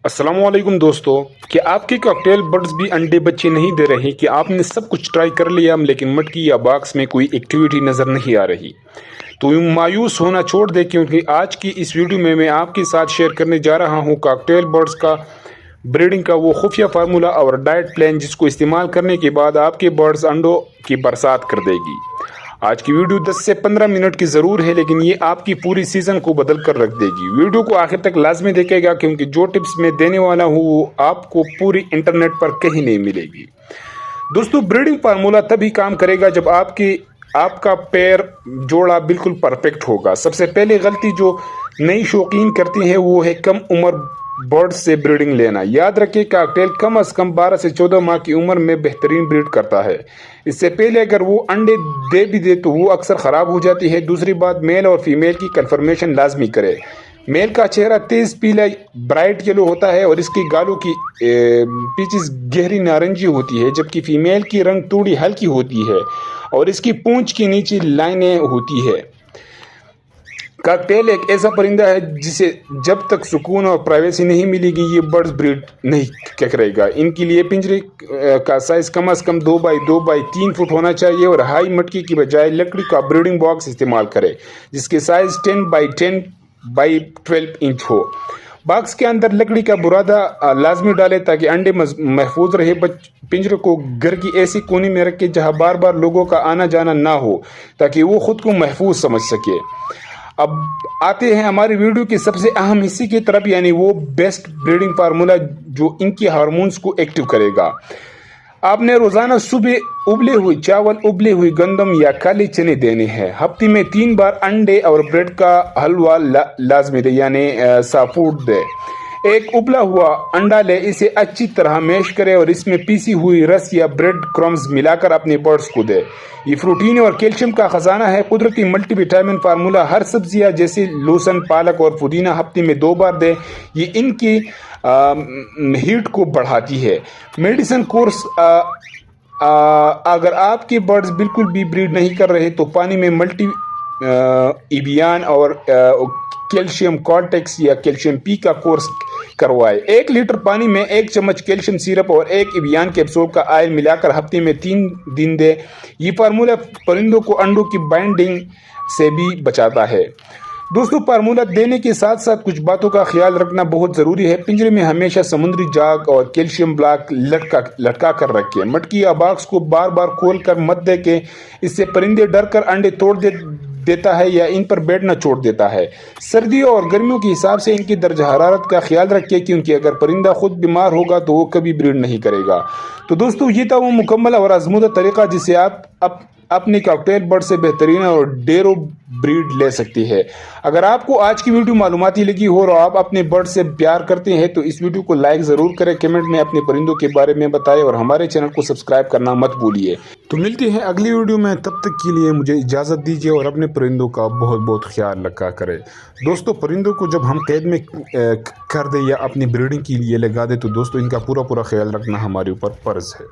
अस्सलाम वालेकुम दोस्तों। कि आपके कॉकटेल बर्ड्स भी अंडे बच्चे नहीं दे रहे कि आपने सब कुछ ट्राई कर लिया लेकिन मटकी या बॉक्स में कोई एक्टिविटी नज़र नहीं आ रही, तो मायूस होना छोड़ दे, क्योंकि आज की इस वीडियो में मैं आपके साथ शेयर करने जा रहा हूं कॉकटेल बर्ड्स का ब्रीडिंग का वो खुफिया फार्मूला और डाइट प्लान जिसको इस्तेमाल करने के बाद आपके बर्ड्स अंडों की बरसात कर देगी। आज की वीडियो 10 से 15 मिनट की ज़रूर है, लेकिन ये आपकी पूरी सीज़न को बदल कर रख देगी। वीडियो को आखिर तक लाजमी देखेगा, क्योंकि जो टिप्स मैं देने वाला हूँ वो आपको पूरी इंटरनेट पर कहीं नहीं मिलेगी। दोस्तों, ब्रीडिंग फार्मूला तभी काम करेगा जब आपका पैर जोड़ा बिल्कुल परफेक्ट होगा। सबसे पहले गलती जो नई शौकीन करती है वो है कम उम्र बर्ड्स से ब्रीडिंग लेना। याद रखें, कॉकटेल कम से कम 12 से 14 माह की उम्र में बेहतरीन ब्रीड करता है। इससे पहले अगर वो अंडे दे भी दे तो वो अक्सर ख़राब हो जाती है। दूसरी बात, मेल और फीमेल की कंफर्मेशन लाजमी करे। मेल का चेहरा तेज पीला ब्राइट येलो होता है और इसकी गालों की पीचेस गहरी नारंगी होती है, जबकि फीमेल की रंग थोड़ी हल्की होती है और इसकी पूंछ के नीचे लाइनें होती है। कॉकटेल एक ऐसा परिंदा है जिसे जब तक सुकून और प्राइवेसी नहीं मिलेगी ये बर्ड्स ब्रीड नहीं करेगा। इनके लिए पिंजरे का साइज कम से कम 2 बाई 2 बाई 3 फुट होना चाहिए और हाई मटकी की बजाय लकड़ी का ब्रीडिंग बॉक्स इस्तेमाल करें जिसके साइज 10 बाई 10 बाई 12 इंच हो। बॉक्स के अंदर लकड़ी का बुरादा लाजमी डालें ताकि अंडे महफूज रहे। पिंजरे को घर की ऐसी कोने में रखें जहां बार बार लोगों का आना जाना ना हो, ताकि वो खुद को महफूज समझ सके। अब आते हैं हमारी वीडियो के सबसे अहम हिस्से की तरफ, यानी वो बेस्ट ब्रीडिंग फार्मूला जो इनके हार्मोन्स को एक्टिव करेगा। आपने रोजाना सुबह उबले हुए चावल, उबले हुई गंदम या काले चने देने हैं। हफ्ते में 3 बार अंडे और ब्रेड का हलवा लाजमी दे, यानी साफूड दे। एक उबला हुआ अंडा ले, इसे अच्छी तरह मैश करें और इसमें पीसी हुई रस या ब्रेड क्रम्स मिलाकर अपने बर्ड्स को दे। ये प्रोटीन और कैल्शियम का खजाना है। कुदरती मल्टीविटामिन फार्मूला हर सब्जियां जैसे लहसुन, पालक और पुदीना हफ्ते में 2 बार दे। ये इनकी हीट को बढ़ाती है। मेडिसिन कोर्स अगर आपके बर्ड्स बिल्कुल भी ब्रीड नहीं कर रहे तो पानी में मल्टी इबियान और कैल्शियम कॉर्टेक्स या कैल्शियम पी का कोर्स करवाएं। 1 लीटर पानी में 1 चम्मच कैल्शियम सिरप और 1 इबियान कैप्सूल का ऑयल मिलाकर हफ्ते में 3 दिन दे। ये फार्मूला परिंदों को अंडों की बाइंडिंग से भी बचाता है। दोस्तों, फार्मूला देने के साथ साथ कुछ बातों का ख्याल रखना बहुत ज़रूरी है। पिंजरे में हमेशा समुद्री जाग और कैल्शियम ब्लॉक लटका कर रखें। मटकी या बॉक्स को बार बार खोल कर मत दे के इससे परिंदे डर कर अंडे तोड़ देता है या इन पर बैठना छोड़ देता है। सर्दियों और गर्मियों के हिसाब से इनकी दर्जा हरारत का ख्याल रखें, क्योंकि अगर परिंदा खुद बीमार होगा तो वो कभी ब्रीड नहीं करेगा। तो दोस्तों, ये था वो मुकम्मल और आजमूदा तरीका जिससे आप अपने कॉकटेल बर्ड से बेहतरीन और डेरो ब्रीड ले सकती है। अगर आपको आज की वीडियो मालूमाती लगी हो और आप अपने बर्ड से प्यार करते हैं तो इस वीडियो को लाइक ज़रूर करें, कमेंट में अपने परिंदों के बारे में बताएं और हमारे चैनल को सब्सक्राइब करना मत भूलिए। तो मिलते हैं अगली वीडियो में, तब तक के लिए मुझे इजाज़त दीजिए और अपने परिंदों का बहुत बहुत ख्याल रखा करें। दोस्तों, परिंदों को जब हम कैद में कर दें या अपनी ब्रीडिंग के लिए लगा दें तो दोस्तों इनका पूरा ख्याल रखना हमारे ऊपर फ़र्ज़ है।